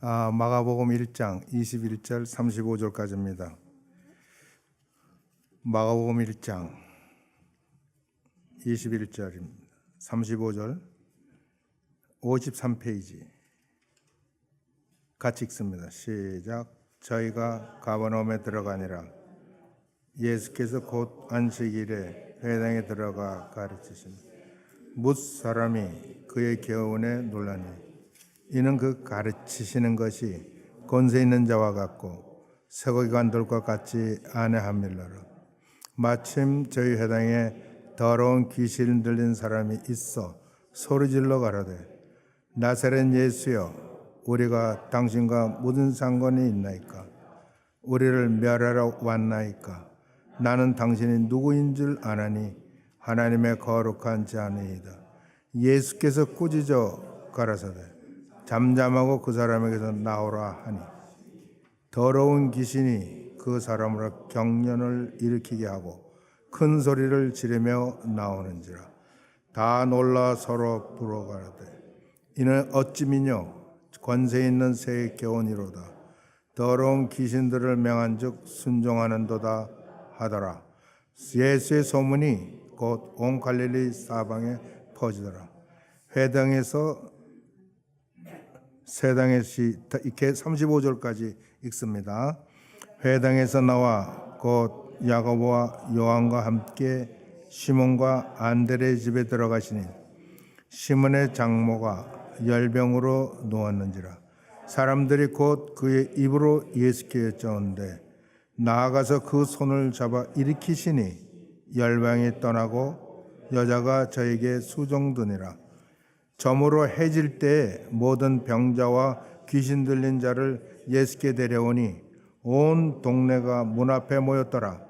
마가복음 1장 21절 35절까지입니다. 마가복음 1장 21절입니다. 35절 53페이지 같이 읽습니다. 시작. 저희가 가버나움에 들어가니라. 예수께서 곧 안식일에 회당에 들어가 가르치시니 뭇 사람이 그의 교훈에 놀라니 이는 그 가르치시는 것이 권세 있는 자와 같고 쇠고기 간돌과 같이 아내함일러라. 마침 저희 회당에 더러운 귀신 들린 사람이 있어 소리질러 가로되 나사렛 예수여 우리가 당신과 무슨 상관이 있나이까? 우리를 멸하러 왔나이까? 나는 당신이 누구인 줄 아나니 하나님의 거룩한 자니이다. 예수께서 꾸짖어 가라사대 잠잠하고 그 사람에게서 나오라 하니 더러운 귀신이 그 사람으로 경련을 일으키게 하고 큰 소리를 지르며 나오는지라. 다 놀라 서로 부러가라되 이는 어찌미뇨 권세 있는 새 교훈이로다. 더러운 귀신들을 명한즉 순종하는도다 하더라. 예수의 소문이 곧 온 갈릴리 사방에 퍼지더라. 회당에서 세당에서 이렇게 35절까지 읽습니다. 회당에서 나와 곧 야고보와 요한과 함께 시몬과 안드레의 집에 들어가시니 시몬의 장모가 열병으로 누웠는지라. 사람들이 곧 그의 입으로 예수께 여짜온대 나아가서 그 손을 잡아 일으키시니 열병이 떠나고 여자가 저에게 수종드니라. 저물어 해질 때에 모든 병자와 귀신 들린 자를 예수께 데려오니 온 동네가 문 앞에 모였더라.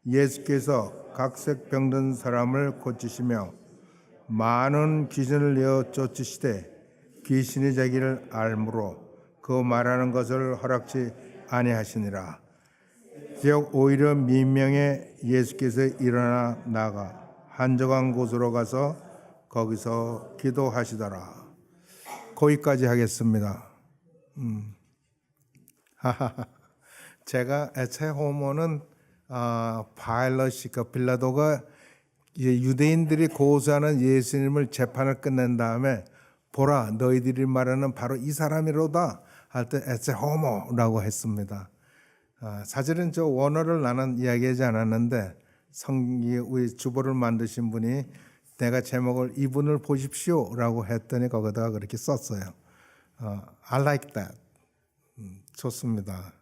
예수께서 각색 병든 사람을 고치시며 많은 귀신을 내어 쫓으시되 귀신이 자기를 알므로 그 말하는 것을 허락지 아니하시니라. 즉 오히려 민명에 예수께서 일어나 나가 한적한 곳으로 가서 거기서 기도하시더라. 거기까지 하겠습니다. 제가 에체 호모는 바일럿이니까 빌라도가 유대인들이 고소하는 예수님을 재판을 끝낸 다음에 보라 너희들이 말하는 바로 이 사람이로다 할 때 에체 호모라고 했습니다. 사실은 저 원어를 나는 이야기하지 않았는데 우리 주보를 만드신 분이 내가 제목을 이분을 보십시오라고 했더니 거기다가 그렇게 썼어요. I like that. 좋습니다.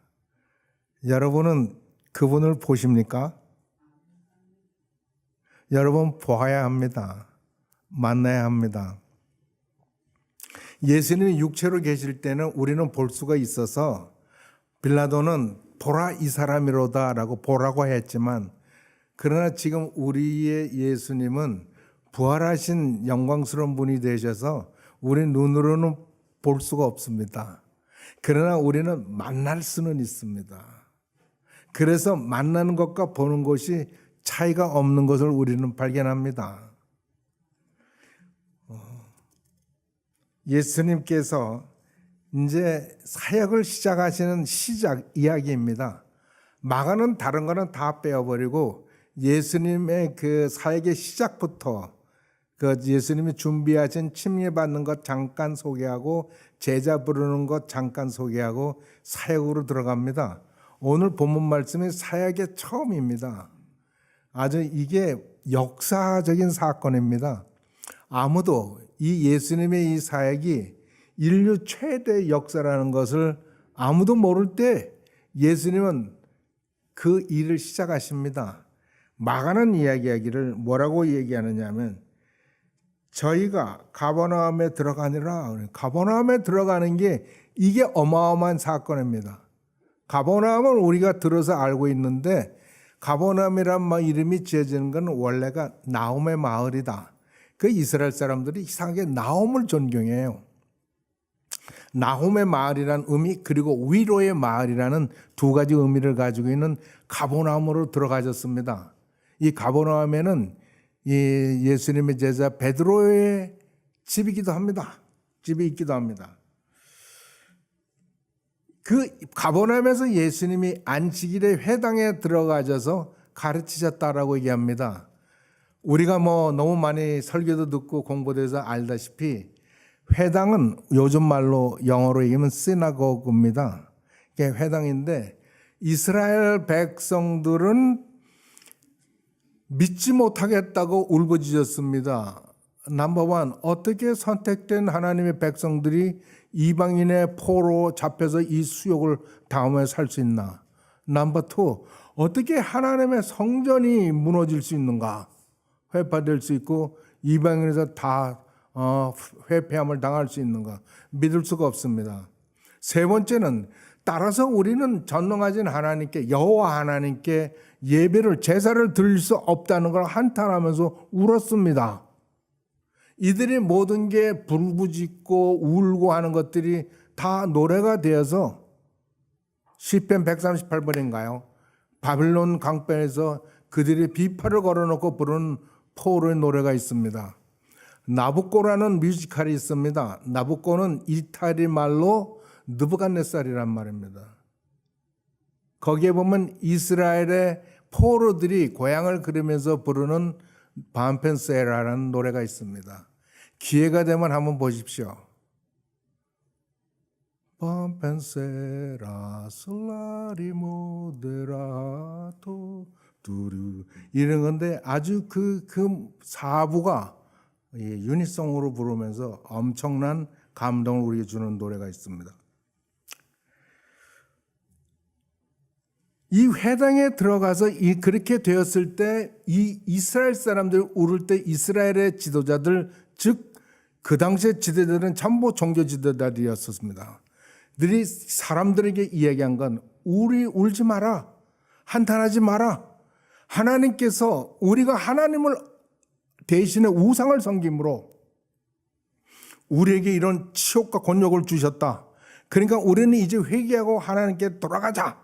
여러분은 그분을 보십니까? 여러분 보아야 합니다. 만나야 합니다. 예수님이 육체로 계실 때는 우리는 볼 수가 있어서 빌라도는 보라 이 사람이로다라고 보라고 했지만 그러나 지금 우리의 예수님은 부활하신 영광스러운 분이 되셔서 우리 눈으로는 볼 수가 없습니다. 그러나 우리는 만날 수는 있습니다. 그래서 만나는 것과 보는 것이 차이가 없는 것을 우리는 발견합니다. 예수님께서 이제 사역을 시작하시는 시작 이야기입니다. 마가는 다른 거는 다 빼어버리고 예수님의 그 사역의 시작부터 그 예수님이 준비하신 침례받는 것 잠깐 소개하고 제자 부르는 것 잠깐 소개하고 사역으로 들어갑니다. 오늘 본문 말씀이 사역의 처음입니다. 아주 이게 역사적인 사건입니다. 아무도 이 예수님의 이 사역이 인류 최대 역사라는 것을 아무도 모를 때 예수님은 그 일을 시작하십니다. 마가는 이야기하기를 뭐라고 얘기하느냐면 저희가 가버나움에 들어가니라. 가버나움에 들어가는 게 이게 어마어마한 사건입니다. 가버나움은 우리가 들어서 알고 있는데 가버나움이란 이름이 지어지는 건 원래가 나홈의 마을이다. 그 이스라엘 사람들이 이상하게 나홈을 존경해요. 나홈의 마을이라는 의미 그리고 위로의 마을이라는 두 가지 의미를 가지고 있는 가버나움으로 들어가셨습니다. 이 가버나움에는 예수님의 제자 베드로의 집이기도 합니다. 집이 있기도 합니다. 그 가버나움에서 예수님이 안식일에 회당에 들어가셔서 가르치셨다라고 얘기합니다. 우리가 뭐 너무 많이 설교도 듣고 공부도 해서 알다시피 회당은 요즘 말로 영어로 얘기하면 시나고그입니다. 이게 회당인데 이스라엘 백성들은 믿지 못하겠다고 울부짖었습니다. 넘버원, 어떻게 선택된 하나님의 백성들이 이방인의 포로 잡혀서 이 수욕을 당하며 살 수 있나? 넘버2, 어떻게 하나님의 성전이 무너질 수 있는가? 회파될 수 있고 이방인에서 다 회폐함을 당할 수 있는가? 믿을 수가 없습니다. 세 번째는 따라서 우리는 전능하신 하나님께, 여호와 하나님께 예배를, 제사를 드릴 수 없다는 걸 한탄하면서 울었습니다. 이들이 모든 게 부르짖고 울고 하는 것들이 다 노래가 되어서 시편 138번인가요? 바빌론 강변에서 그들이 비파를 걸어놓고 부르는 포로의 노래가 있습니다. 나부코라는 뮤지컬이 있습니다. 나부코는 이탈리 말로 느부갓네살이란 말입니다. 거기에 보면 이스라엘의 포로들이 고향을 그리면서 부르는 밤펜세라라는 노래가 있습니다. 기회가 되면 한번 보십시오. 밤펜세라 슬라리 모데라토 두루 이런 건데 아주 그 사부가 유니송으로 부르면서 엄청난 감동을 우리에게 주는 노래가 있습니다. 이 회당에 들어가서 그렇게 되었을 때 이 이스라엘 사람들 울을 때 이스라엘의 지도자들, 즉 그 당시의 지도자들은 전부 종교 지도자들이었습니다. 들이 사람들에게 이야기한 건 우리 울지 마라, 한탄하지 마라. 하나님께서 우리가 하나님을 대신에 우상을 섬김으로 우리에게 이런 치욕과 곤욕을 주셨다. 그러니까 우리는 이제 회개하고 하나님께 돌아가자.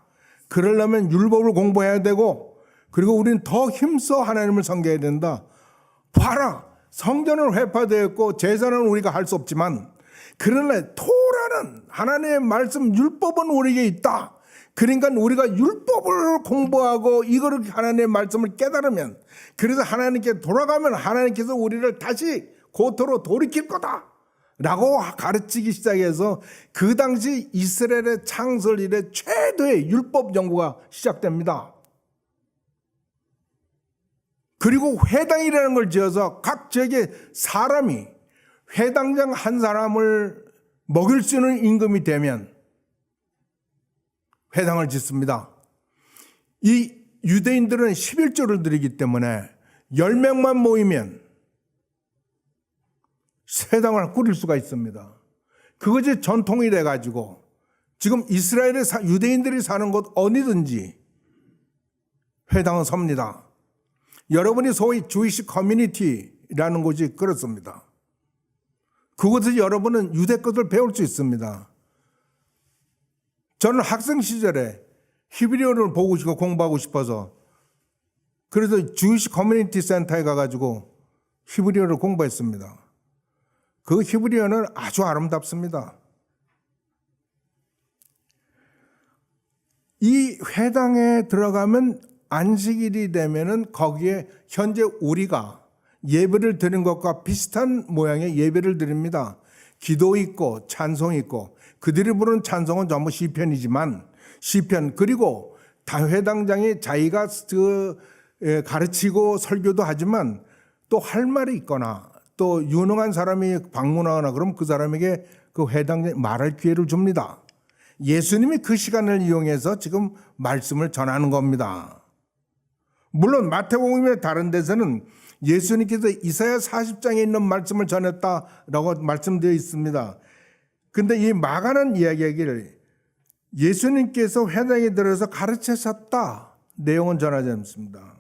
그러려면 율법을 공부해야 되고 그리고 우리는 더 힘써 하나님을 섬겨야 된다. 봐라, 성전은 회파되었고 제사는 우리가 할 수 없지만 그러나 토라는 하나님의 말씀 율법은 우리에게 있다. 그러니까 우리가 율법을 공부하고 이거를 하나님의 말씀을 깨달으면 그래서 하나님께 돌아가면 하나님께서 우리를 다시 고토로 돌이킬 거다 라고 가르치기 시작해서 그 당시 이스라엘의 창설 이래 최대의 율법 연구가 시작됩니다. 그리고 회당이라는 걸 지어서 각 지역에 사람이 회당장 한 사람을 먹일 수 있는 임금이 되면 회당을 짓습니다. 이 유대인들은 11조를 드리기 때문에 10명만 모이면 회당을 꾸릴 수가 있습니다. 그것이 전통이 돼가지고 지금 이스라엘의 유대인들이 사는 곳 어디든지 회당은 섭니다. 여러분이 소위 주이시 커뮤니티라는 곳이 그렇습니다. 그곳에서 여러분은 유대 것을 배울 수 있습니다. 저는 학생 시절에 히브리어를 보고 싶고 공부하고 싶어서 그래서 주이시 커뮤니티 센터에 가가지고 히브리어를 공부했습니다. 그 히브리어는 아주 아름답습니다. 이 회당에 들어가면 안식일이 되면은 거기에 현재 우리가 예배를 드리는 것과 비슷한 모양의 예배를 드립니다. 기도 있고 찬송 있고 그들이 부르는 찬송은 전부 시편이지만 시편 그리고 다 회당장이 자기가 가르치고 설교도 하지만 또 할 말이 있거나 또 유능한 사람이 방문하거나 그럼 그 사람에게 그 회당장이 말할 기회를 줍니다. 예수님이 그 시간을 이용해서 지금 말씀을 전하는 겁니다. 물론 마태복음의 다른 데서는 예수님께서 이사야 40장에 있는 말씀을 전했다라고 말씀되어 있습니다. 근데 이 마가는 이야기하기를 예수님께서 회당에 들어서 가르치셨다 내용은 전하지 않습니다.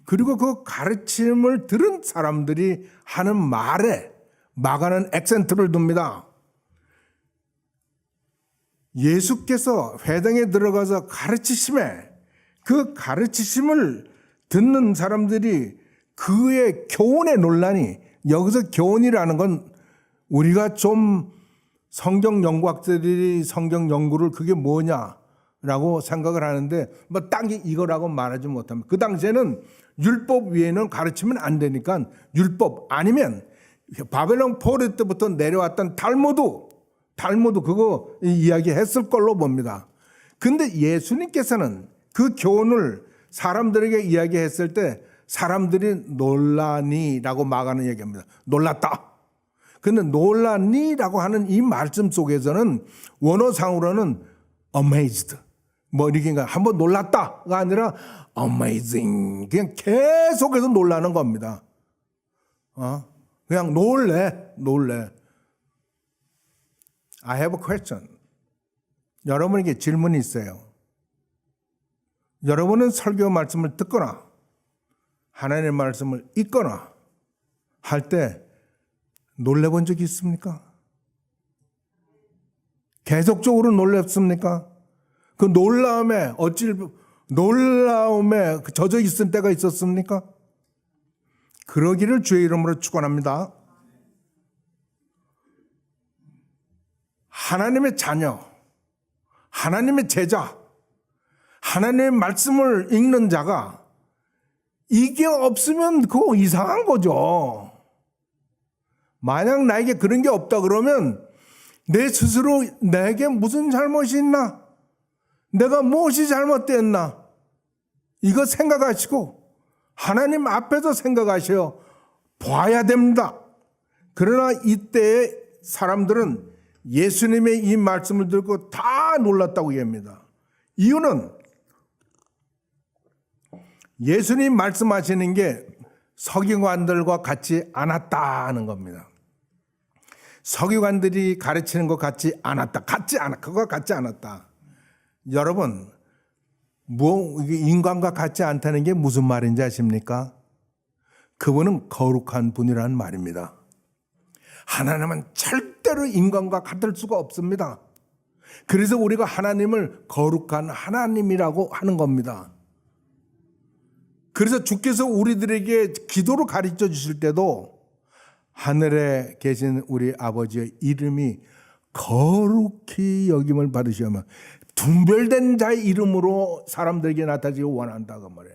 그리고 그 가르침을 들은 사람들이 하는 말에 마가는 액센트를 둡니다. 예수께서 회당에 들어가서 가르치심에 그 가르치심을 듣는 사람들이 그의 교훈의 논란이 여기서 교훈이라는 건 우리가 좀 성경 연구학자들이 성경 연구를 그게 뭐냐라고 생각을 하는데 뭐 딱 이거라고 말하지 못합니다. 그 당시에는 율법 외에는 가르치면 안 되니까 율법 아니면 바벨론 포로 때부터 내려왔던 탈무드 그거 이야기했을 걸로 봅니다. 근데 예수님께서는 그 교훈을 사람들에게 이야기했을 때 사람들이 놀라니라고 막하는 얘기입니다. 놀랐다. 근데 놀라니라고 하는 이 말씀 속에서는 원어상으로는 amazed 뭐 이렇게 한번 놀랐다가 아니라 amazing 그냥 계속해서 놀라는 겁니다. 그냥 놀래. I have a question. 여러분에게 질문이 있어요. 여러분은 설교 말씀을 듣거나 하나님의 말씀을 읽거나 할 때 놀래본 적이 있습니까? 계속적으로 놀랍습니까? 그 놀라움에 젖어 있을 때가 있었습니까? 그러기를 주의 이름으로 축원합니다. 하나님의 자녀, 하나님의 제자, 하나님의 말씀을 읽는 자가 이게 없으면 그거 이상한 거죠. 만약 나에게 그런 게 없다 그러면 내 스스로 내게 무슨 잘못이 있나? 내가 무엇이 잘못됐나? 이거 생각하시고 하나님 앞에서 생각하셔 봐야 됩니다. 그러나 이때의 사람들은 예수님의 이 말씀을 듣고 다 놀랐다고 얘기합니다. 이유는 예수님 말씀하시는 게 서기관들과 같지 않았다는 겁니다. 서기관들이 가르치는 것 같지 않았다. 그거 같지 않았다. 여러분, 인간과 같지 않다는 게 무슨 말인지 아십니까? 그분은 거룩한 분이라는 말입니다. 하나님은 절대로 인간과 같을 수가 없습니다. 그래서 우리가 하나님을 거룩한 하나님이라고 하는 겁니다. 그래서 주께서 우리들에게 기도를 가르쳐 주실 때도 하늘에 계신 우리 아버지의 이름이 거룩히 여김을 받으시면 분별된 자의 이름으로 사람들에게 나타나기를 원한다고 말해요.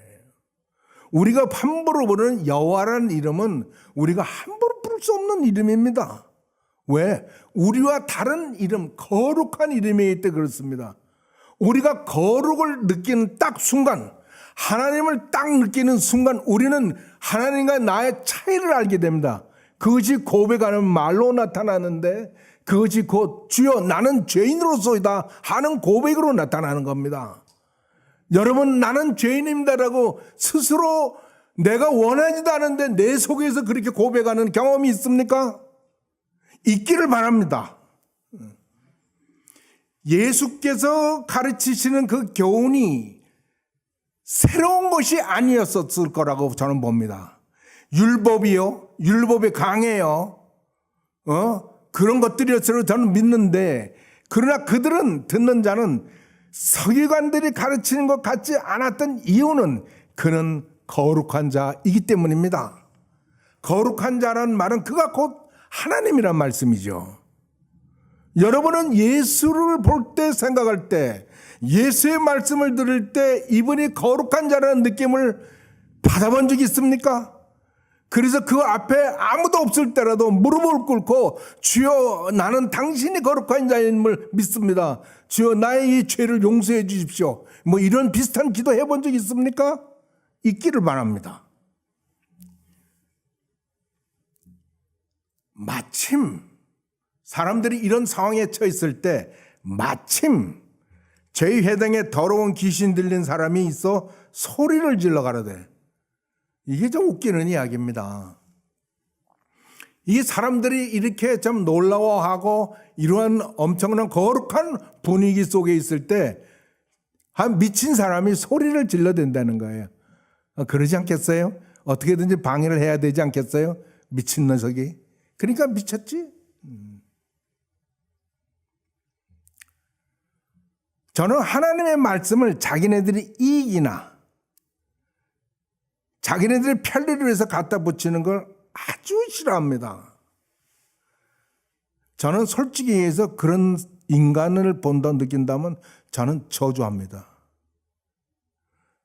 우리가 함부로 부르는 여호와라는 이름은 우리가 함부로 부를 수 없는 이름입니다. 왜? 우리와 다른 이름, 거룩한 이름이 있대 그렇습니다. 우리가 거룩을 느끼는 딱 순간, 하나님을 딱 느끼는 순간 우리는 하나님과 나의 차이를 알게 됩니다. 그것이 고백하는 말로 나타나는데 그것이 곧 주여 나는 죄인으로서이다 하는 고백으로 나타나는 겁니다. 여러분 나는 죄인입니다라고 스스로 내가 원하지도 않은데 내 속에서 그렇게 고백하는 경험이 있습니까? 있기를 바랍니다. 예수께서 가르치시는 그 교훈이 새로운 것이 아니었을 거라고 저는 봅니다. 율법이 강해요. 그런 것들이었으로 저는 믿는데, 그러나 그들은 듣는 자는 서기관들이 가르치는 것 같지 않았던 이유는 그는 거룩한 자이기 때문입니다. 거룩한 자라는 말은 그가 곧 하나님이란 말씀이죠. 여러분은 예수를 볼 때 생각할 때 예수의 말씀을 들을 때 이분이 거룩한 자라는 느낌을 받아본 적이 있습니까? 그래서 그 앞에 아무도 없을 때라도 무릎을 꿇고 주여 나는 당신이 거룩한 자임을 믿습니다. 주여 나의 이 죄를 용서해 주십시오. 뭐 이런 비슷한 기도 해본 적 있습니까? 있기를 바랍니다. 마침 사람들이 이런 상황에 처했을 때 마침 저희 회당에 더러운 귀신 들린 사람이 있어 소리를 질러 가라되, 이게 좀 웃기는 이야기입니다. 이 사람들이 이렇게 좀 놀라워하고 이러한 엄청난 거룩한 분위기 속에 있을 때 한 미친 사람이 소리를 질러댄다는 거예요. 그러지 않겠어요? 어떻게든지 방해를 해야 되지 않겠어요? 미친 녀석이. 그러니까 미쳤지. 저는 하나님의 말씀을 자기네들이 이익이나 자기네들의 편리를 위해서 갖다 붙이는 걸 아주 싫어합니다. 저는 솔직히 얘기해서 그런 인간을 본다 느낀다면 저는 저주합니다.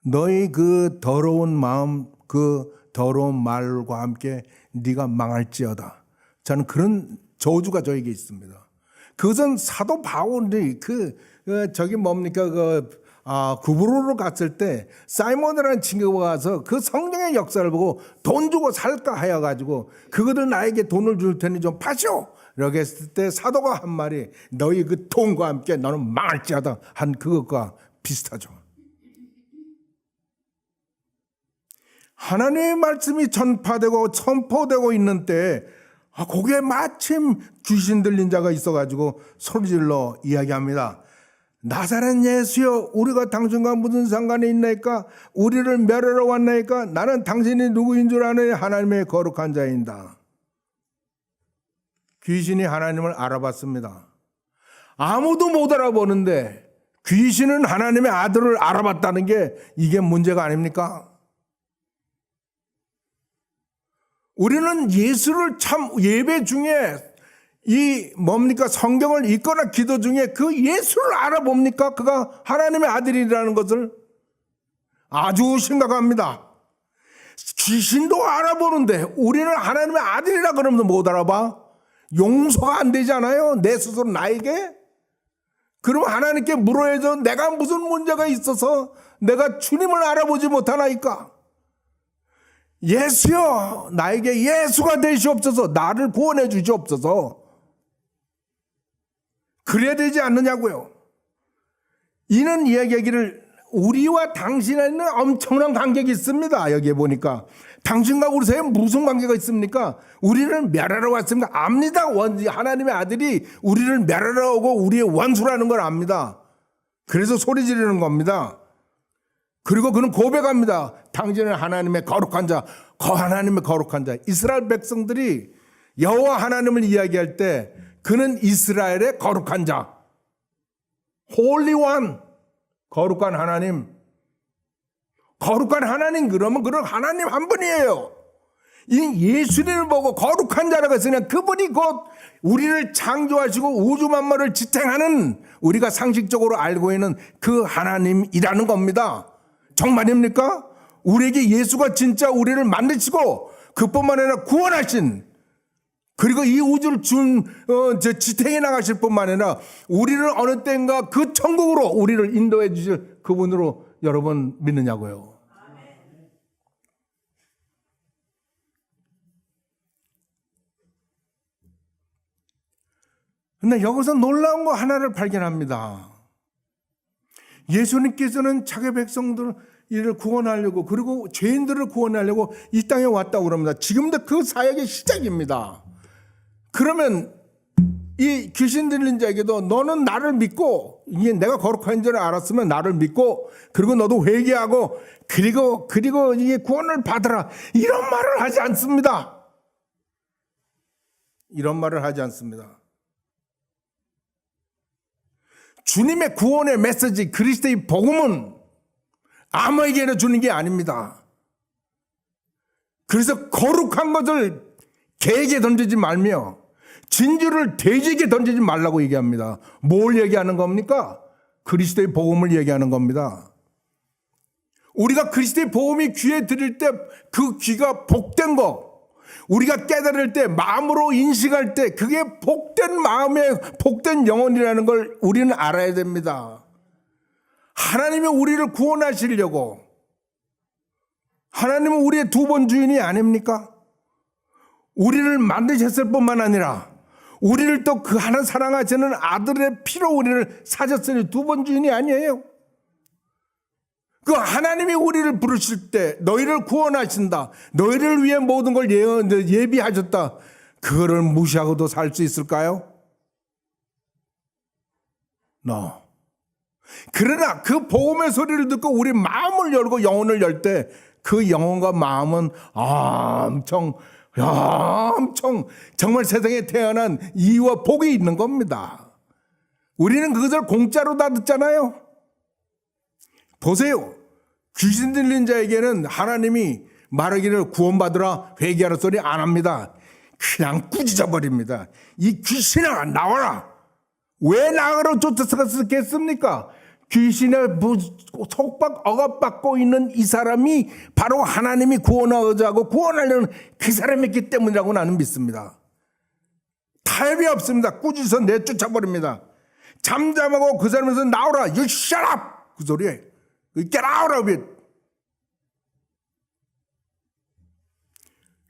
너의 그 더러운 마음, 그 더러운 말과 함께 네가 망할지어다. 저는 그런 저주가 저에게 있습니다. 그것은 사도 바울이 저기 뭡니까 구브로로 갔을 때 사이몬이라는 친구가 와서 그 성령의 역사를 보고 돈 주고 살까 하여 가지고 그거들 나에게 돈을 줄 테니 좀 파시오. 이렇게 했을 때 사도가 한 말이 너희 그 돈과 함께 너는 망할지어다 한 그것과 비슷하죠. 하나님의 말씀이 전파되고 선포되고 있는 때 거기에 마침 귀신 들린 자가 있어가지고 소리질러 이야기합니다. 나사렛 예수여, 우리가 당신과 무슨 상관이 있나이까? 우리를 멸하러 왔나이까? 나는 당신이 누구인 줄 아는 하나님의 거룩한 자인다. 귀신이 하나님을 알아봤습니다. 아무도 못 알아보는데 귀신은 하나님의 아들을 알아봤다는 게 이게 문제가 아닙니까? 우리는 예수를 참 예배 중에 성경을 읽거나 기도 중에 그 예수를 알아봅니까? 그가 하나님의 아들이라는 것을 아주 심각합니다. 귀신도 알아보는데 우리는 하나님의 아들이라 그러면서 못 알아봐? 용서가 안 되잖아요. 내 스스로 나에게. 그럼 하나님께 물어야죠. 내가 무슨 문제가 있어서 내가 주님을 알아보지 못하나이까? 예수여, 나에게 예수가 되시옵소서. 나를 구원해 주시옵소서. 그래야 되지 않느냐고요. 이는 이야기하기를 우리와 당신에는 엄청난 관계가 있습니다. 여기에 보니까 당신과 우리 사이에 무슨 관계가 있습니까? 우리를 멸하러 왔습니다. 압니다. 하나님의 아들이 우리를 멸하러 오고 우리의 원수라는 걸 압니다. 그래서 소리 지르는 겁니다. 그리고 그는 고백합니다. 당신은 하나님의 거룩한 자, 하나님의 거룩한 자. 이스라엘 백성들이 여호와 하나님을 이야기할 때 그는 이스라엘의 거룩한 자, Holy One, 거룩한 하나님. 거룩한 하나님 그러면 그런 하나님 한 분이에요. 이 예수님을 보고 거룩한 자라고 했으니 그분이 곧 우리를 창조하시고 우주 만물을 지탱하는 우리가 상식적으로 알고 있는 그 하나님이라는 겁니다. 정말입니까? 우리에게 예수가 진짜 우리를 만드시고 그뿐만 아니라 구원하신, 그리고 이 우주를 지탱해 나가실 뿐만 아니라 우리를 어느 때인가 그 천국으로 우리를 인도해 주실 그분으로 여러분 믿느냐고요. 근데 여기서 놀라운 거 하나를 발견합니다. 예수님께서는 자기 백성들을 구원하려고, 그리고 죄인들을 구원하려고 이 땅에 왔다고 그럽니다. 지금도 그 사역의 시작입니다. 그러면 이 귀신 들린 자에게도 너는 나를 믿고, 이게 내가 거룩한 줄 알았으면 나를 믿고, 그리고 너도 회개하고, 그리고 이게 구원을 받으라, 이런 말을 하지 않습니다. 이런 말을 하지 않습니다. 주님의 구원의 메시지, 그리스도의 복음은 아무에게나 주는 게 아닙니다. 그래서 거룩한 것을 개에게 던지지 말며 진주를 돼지에게 던지지 말라고 얘기합니다. 뭘 얘기하는 겁니까? 그리스도의 복음을 얘기하는 겁니다. 우리가 그리스도의 복음이 귀에 들릴 때 그 귀가 복된 거, 우리가 깨달을 때, 마음으로 인식할 때 그게 복된 마음의 복된 영혼이라는 걸 우리는 알아야 됩니다. 하나님이 우리를 구원하시려고, 하나님은 우리의 두 번 주인이 아닙니까? 우리를 만드셨을 뿐만 아니라 우리를 또 그 하나 사랑하시는 아들의 피로 우리를 사셨으니 두 번 주인이 아니에요. 그 하나님이 우리를 부르실 때 너희를 구원하신다, 너희를 위해 모든 걸 예비하셨다, 그거를 무시하고도 살 수 있을까요? No. 그러나 그 복음의 소리를 듣고 우리 마음을 열고 영혼을 열 때 그 영혼과 마음은 엄청 정말 세상에 태어난 이유와 복이 있는 겁니다. 우리는 그것을 공짜로 다 듣잖아요. 보세요. 귀신 들린 자에게는 하나님이 말하기를 구원받으라 회개하라 소리 안 합니다. 그냥 꾸짖어 버립니다. 이 귀신아 나와라. 왜 나가러 쫓아갔겠습니까? 귀신에 속박 억압받고 있는 이 사람이 바로 하나님이 구원하자고 구원하려는 그 사람이기 때문이라고 나는 믿습니다. 타협이 없습니다. 꾸짖어서 내쫓아버립니다. 잠잠하고 그 사람에서 나오라. You shut up. 그 소리에 Get out of it.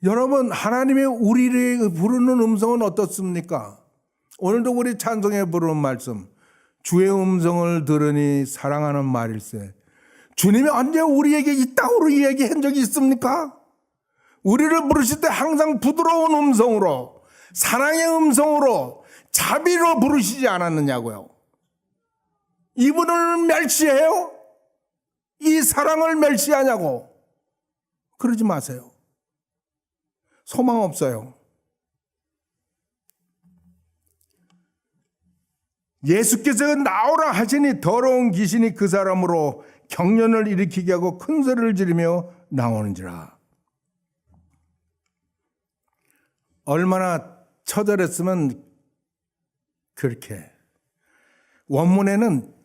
여러분, 하나님의 우리를 부르는 음성은 어떻습니까? 오늘도 우리 찬송에 부르는 말씀, 주의 음성을 들으니 사랑하는 말일세. 주님이 언제 우리에게 이따구로 이야기한 적이 있습니까? 우리를 부르실 때 항상 부드러운 음성으로, 사랑의 음성으로, 자비로 부르시지 않았느냐고요. 이분을 멸시해요? 이 사랑을 멸시하냐고. 그러지 마세요. 소망 없어요. 예수께서 나오라 하시니 더러운 귀신이 그 사람으로 경련을 일으키게 하고 큰 소리를 지르며 나오는지라. 얼마나 처절했으면 그렇게. 원문에는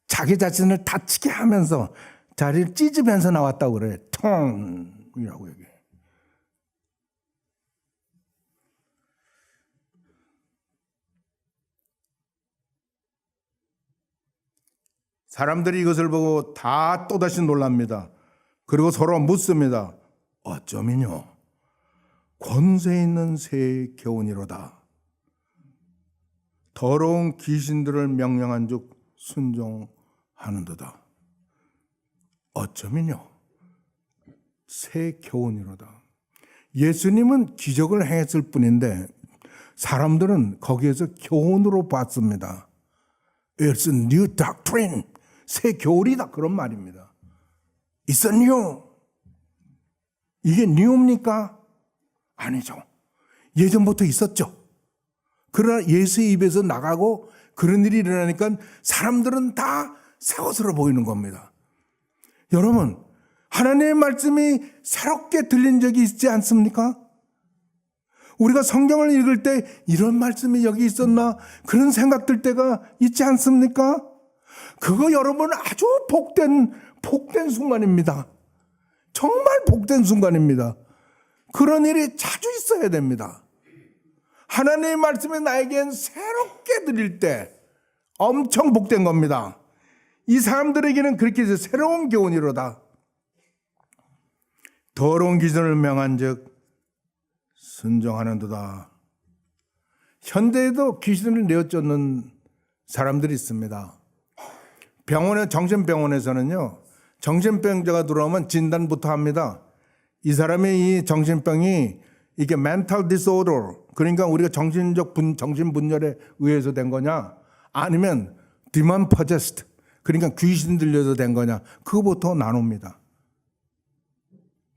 자기 자신을 다치게 하면서 자리를 찢으면서 나왔다고 그래. ton이라고 얘기해. 사람들이 이것을 보고 다 또다시 놀랍니다. 그리고 서로 묻습니다. 어쩌면요 권세 있는 새의 교훈이로다. 더러운 귀신들을 명령한 즉 순종하는도다. 어쩌면요 새 교훈이로다. 예수님은 기적을 행했을 뿐인데 사람들은 거기에서 교훈으로 봤습니다. It's a new doctrine. 새 교리다 그런 말입니다. It's a new. 이게 new입니까? 아니죠. 예전부터 있었죠. 그러나 예수의 입에서 나가고 그런 일이 일어나니까 사람들은 다 새 것으로 보이는 겁니다. 여러분, 하나님의 말씀이 새롭게 들린 적이 있지 않습니까? 우리가 성경을 읽을 때 이런 말씀이 여기 있었나? 그런 생각 들 때가 있지 않습니까? 그거 여러분 아주 복된 순간입니다. 정말 복된 순간입니다. 그런 일이 자주 있어야 됩니다. 하나님의 말씀이 나에겐 새롭게 들릴 때 엄청 복된 겁니다. 이 사람들에게는 그렇게 해서 새로운 교훈이로다. 더러운 귀신을 명한 즉 순종하는도다. 현대에도 귀신을 내어쫓는 사람들이 있습니다. 정신병원에서는요, 정신병자가 들어오면 진단부터 합니다. 이 사람의 이 정신병이 이게 mental disorder, 그러니까 우리가 정신분열에 의해서 된 거냐, 아니면 demon possessed, 그러니까 귀신 들려서 된 거냐, 그거부터 나눕니다.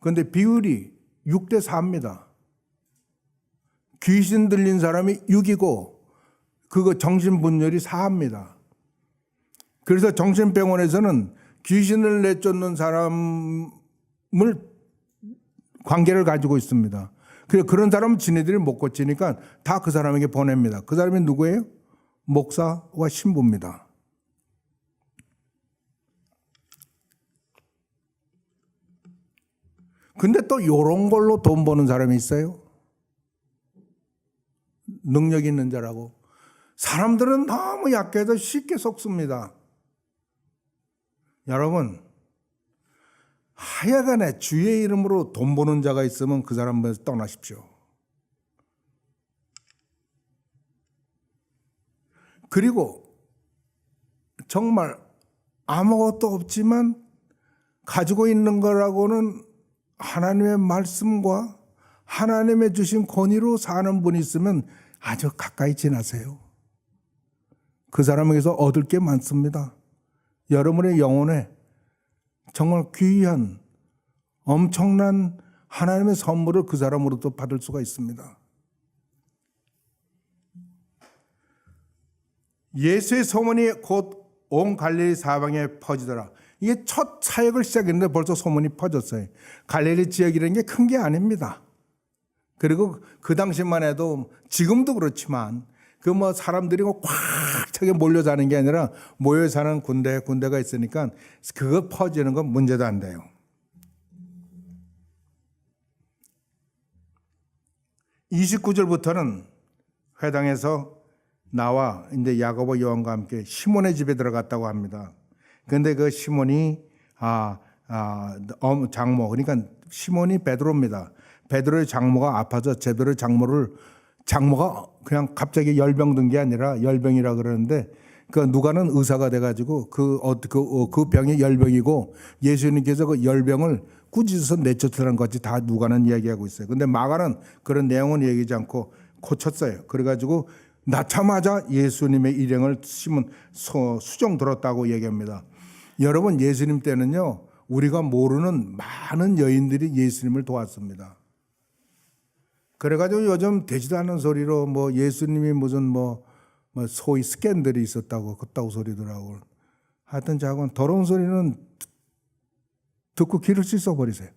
그런데 비율이 6대 4입니다. 귀신 들린 사람이 6이고 그거 정신분열이 4입니다. 그래서 정신병원에서는 귀신을 내쫓는 사람을 관계를 가지고 있습니다. 그래서 그런 사람은 지네들이 못 고치니까 다 그 사람에게 보냅니다. 그 사람이 누구예요? 목사와 신부입니다. 근데 또 이런 걸로 돈 버는 사람이 있어요. 능력 있는 자라고. 사람들은 너무 약해서 쉽게 속습니다. 여러분, 하여간에 주의 이름으로 돈 버는 자가 있으면 그 사람에서 떠나십시오. 그리고 정말 아무것도 없지만 가지고 있는 거라고는 하나님의 말씀과 하나님의 주신 권위로 사는 분이 있으면 아주 가까이 지나세요. 그 사람에게서 얻을 게 많습니다. 여러분의 영혼에 정말 귀한 엄청난 하나님의 선물을 그 사람으로부터 받을 수가 있습니다. 예수의 소문이 곧 온 갈릴리 사방에 퍼지더라. 이게 첫 사역을 시작했는데 벌써 소문이 퍼졌어요. 갈릴리 지역이라는 게 큰 게 아닙니다. 그리고 그 당시만 해도 지금도 그렇지만 그 뭐 사람들이 꽉 차게 몰려 사는 게 아니라 모여 사는 군대가 있으니까 그거 퍼지는 건 문제도 안 돼요. 29절부터는 회당에서 나와 이제 야고보 요한과 함께 시몬의 집에 들어갔다고 합니다. 그런데 그 시몬이 장모, 그러니까 시몬이 베드로입니다. 베드로의 장모가 아파서 장모가 그냥 갑자기 열병 든 게 아니라 열병이라 그러는데 그 누가는 의사가 돼가지고 그 병이 열병이고 예수님께서 그 열병을 꾸짖어서 내쫓으라는 것이 다 누가는 이야기하고 있어요. 근데 마가는 그런 내용은 얘기하지 않고 고쳤어요. 그래가지고 낳자마자 예수님의 일행을 시몬 수종 들었다고 얘기합니다. 여러분, 예수님 때는요, 우리가 모르는 많은 여인들이 예수님을 도왔습니다. 그래가지고 요즘 되지도 않은 소리로 뭐 예수님이 무슨 뭐 소위 스캔들이 있었다고 그따구 소리더라고. 하여튼 자건 더러운 소리는 듣고 귀를 씻어버리세요.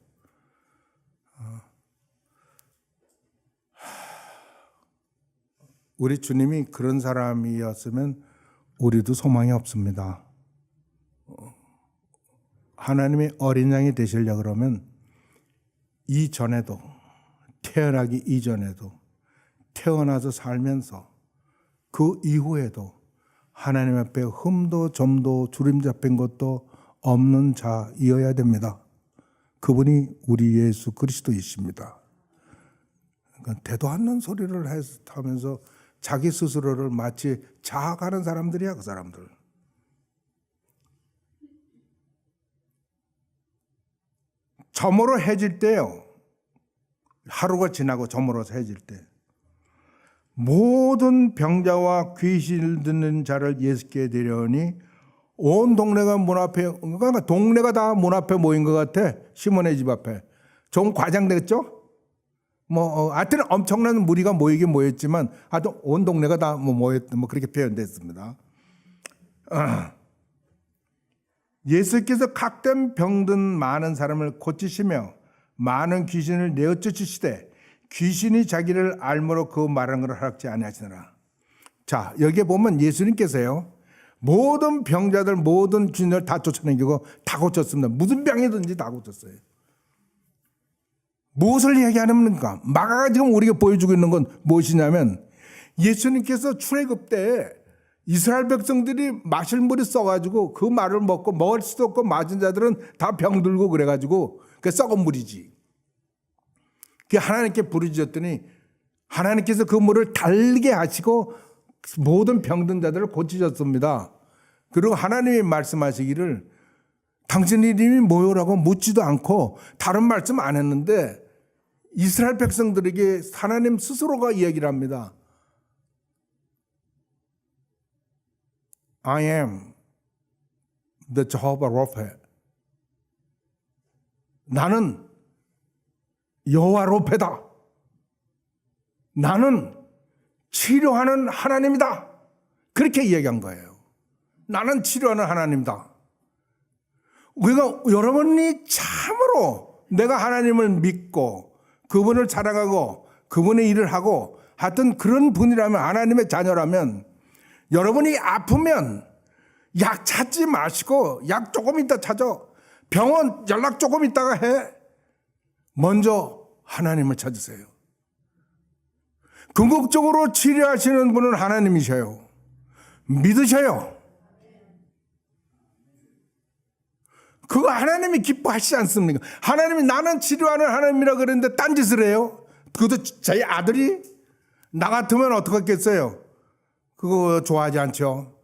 우리 주님이 그런 사람이었으면 우리도 소망이 없습니다. 하나님의 어린 양이 되시려고 그러면 이전에도, 태어나기 이전에도, 태어나서 살면서 그 이후에도 하나님 앞에 흠도 점도 주름 잡힌 것도 없는 자이어야 됩니다. 그분이 우리 예수 그리스도이십니다. 그러니까 대도 않는 소리를 하면서 자기 스스로를 마치 자학하는 사람들이야, 그 사람들. 저물어 해질 때요. 하루가 지나고 저물어서 해질 때 모든 병자와 귀신을 듣는 자를 예수께 데려오니 온 동네가 문 앞에, 그러니까 동네가 다 문 앞에 모인 것 같아. 시몬의 집 앞에. 좀 과장됐죠? 하여튼 엄청난 무리가 모이긴 모였지만 하여튼 온 동네가 다 그렇게 표현됐습니다. 예수께서 각된 병든 많은 사람을 고치시며 많은 귀신을 내어 쫓으시되 귀신이 자기를 알므로 그 말하는 것을 허락지 아니하시느라. 자, 여기에 보면 예수님께서요, 모든 병자들, 모든 귀신을 다 쫓아내고 다 고쳤습니다. 무슨 병이든지 다 고쳤어요. 무엇을 얘기하는가? 마가가 지금 우리가 보여주고 있는 건 무엇이냐면 예수님께서 출애굽 때 이스라엘 백성들이 마실 물이 써가지고 그 말을 먹고 먹을 수도 없고 맞은 자들은 다 병들고 그래가지고 그 썩은 물이지. 그 하나님께 부르짖었더니 하나님께서 그 물을 달게 하시고 모든 병든 자들을 고치셨습니다. 그리고 하나님이 말씀하시기를 당신 이름이 뭐요라고 묻지도 않고 다른 말씀 안 했는데 이스라엘 백성들에게 하나님 스스로가 이야기를 합니다. I am the Jehovah Rapha. 나는 여호와 로페다. 나는 치료하는 하나님이다. 그렇게 이야기한 거예요. 나는 치료하는 하나님이다. 우리가 여러분이 참으로 내가 하나님을 믿고 그분을 사랑하고 그분의 일을 하고 하여튼 그런 분이라면, 하나님의 자녀라면, 여러분이 아프면 약 찾지 마시고 약 조금 있다 찾아. 병원 연락 조금 있다가 해. 먼저 하나님을 찾으세요. 궁극적으로 치료하시는 분은 하나님이셔요. 믿으셔요. 그거 하나님이 기뻐하시지 않습니까? 하나님이 나는 치료하는 하나님이라 그랬는데 딴짓을 해요. 그것도 자기 아들이? 나 같으면 어떡하겠어요? 그거 좋아하지 않죠.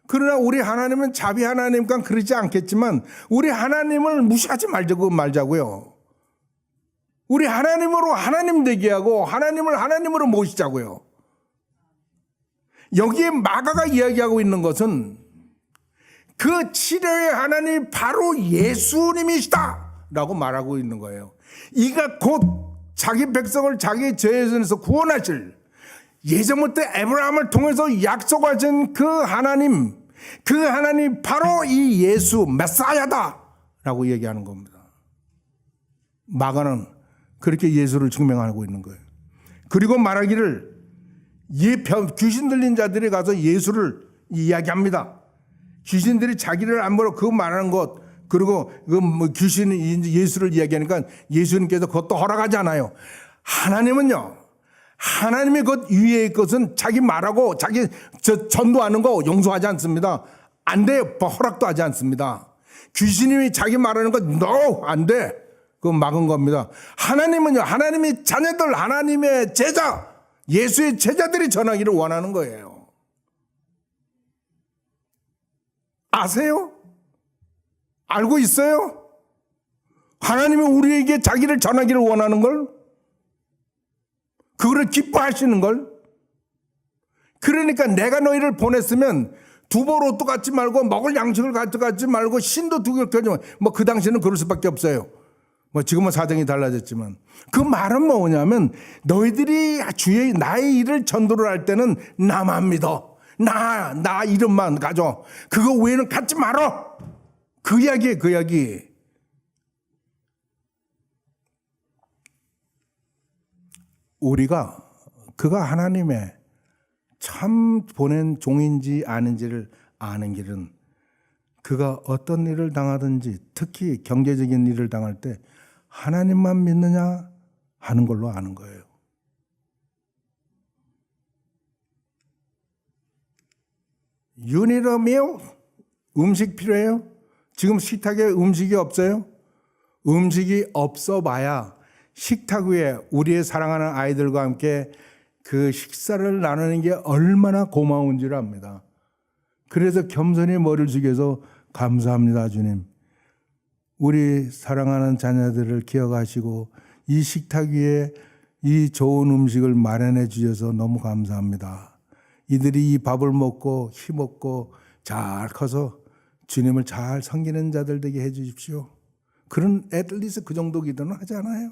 그러나 우리 하나님은 자비 하나님과 그러지 않겠지만 우리 하나님을 무시하지 말자고요. 우리 하나님으로 하나님 되게 하고 하나님을 하나님으로 모시자고요. 여기에 마가가 이야기하고 있는 것은 그 치료의 하나님이 바로 예수님이시다 라고 말하고 있는 거예요. 이가 곧 자기 백성을 자기 죄에서 구원하실, 예전부터 에브라함을 통해서 약속하신 그 하나님 바로 이 예수 메사야다 라고 얘기하는 겁니다. 마가는 그렇게 예수를 증명하고 있는 거예요. 그리고 말하기를 귀신 들린 자들이 가서 예수를 이야기합니다. 귀신들이 자기를 안 보러 그 말하는 것, 그리고 귀신이 예수를 이야기하니까 예수님께서 그것도 허락하지 않아요. 하나님은요, 하나님의 것 위의 것은 자기 말하고 자기 전도하는 거 용서하지 않습니다. 안 돼. 허락도 하지 않습니다. 귀신이 자기 말하는 것 no, 안 돼. 그거 막은 겁니다. 하나님은요, 하나님의 자녀들, 하나님의 제자, 예수의 제자들이 전하기를 원하는 거예요. 아세요? 알고 있어요? 하나님은 우리에게 자기를 전하기를 원하는 걸, 그거를 기뻐하시는 걸. 그러니까 내가 너희를 보냈으면 두보로또 갖지 말고 먹을 양식을 갖지 말고 신도 두 개 갖지 말고, 뭐 그 당시에는 그럴 수밖에 없어요. 뭐 지금은 사정이 달라졌지만 그 말은 뭐냐면 너희들이 나의 일을 전도를 할 때는 나만 믿어. 나 이름만 가져. 그거 외에는 갖지 말어. 그 이야기예요, 그 이야기. 우리가 그가 하나님의 참 보낸 종인지 아닌지를 아는 길은 그가 어떤 일을 당하든지 특히 경제적인 일을 당할 때 하나님만 믿느냐 하는 걸로 아는 거예요. You need a meal? 음식 필요해요? 지금 식탁에 음식이 없어요? 음식이 없어 봐야 식탁 위에 우리의 사랑하는 아이들과 함께 그 식사를 나누는 게 얼마나 고마운 줄 압니다. 그래서 겸손히 머리를 숙여서 감사합니다, 주님. 우리 사랑하는 자녀들을 기억하시고 이 식탁 위에 이 좋은 음식을 마련해 주셔서 너무 감사합니다. 이들이 이 밥을 먹고 힘없고 잘 커서 주님을 잘 섬기는 자들 되게 해 주십시오. 그런 애들리스 그 정도 기도는 하지 않아요?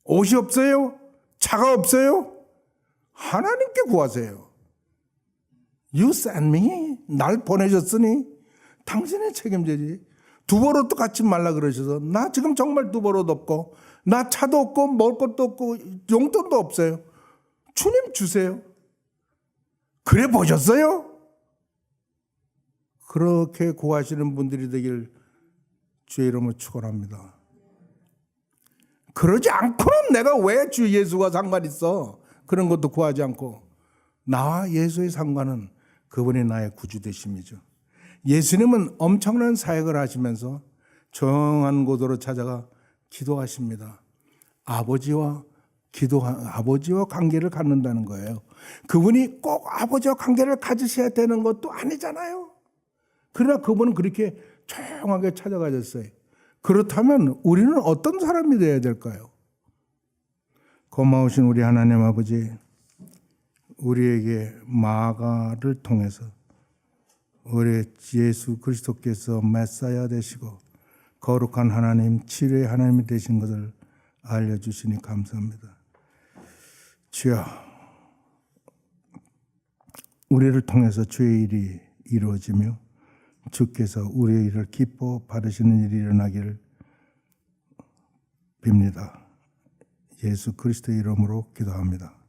옷이 없어요? 차가 없어요? 하나님께 구하세요. You sent me. 날 보내셨으니 당신의 책임지지. 두버릇도 갖지 말라 그러셔서 나 지금 정말 두버릇 없고 나 차도 없고 먹을 것도 없고 용돈도 없어요. 주님 주세요. 그래 보셨어요? 그렇게 구하시는 분들이 되길 주의 이름으로 축원합니다. 그러지 않고는 내가 왜 주 예수가 상관 있어? 그런 것도 구하지 않고 나와 예수의 상관은 그분이 나의 구주 되심이죠. 예수님은 엄청난 사역을 하시면서 조용한 곳으로 찾아가 기도하십니다. 아버지와 관계를 갖는다는 거예요. 그분이 꼭 아버지와 관계를 가지셔야 되는 것도 아니잖아요. 그러나 그분은 그렇게 조용하게 찾아가셨어요. 그렇다면 우리는 어떤 사람이 되어야 될까요? 고마우신 우리 하나님 아버지, 우리에게 마가를 통해서 우리 예수 그리스도께서 메사야 되시고 거룩한 하나님, 치료의 하나님이 되신 것을 알려주시니 감사합니다. 주여, 우리를 통해서 주의 일이 이루어지며 주께서 우리의 일을 기뻐 받으시는 일이 일어나기를 빕니다. 예수 그리스도의 이름으로 기도합니다.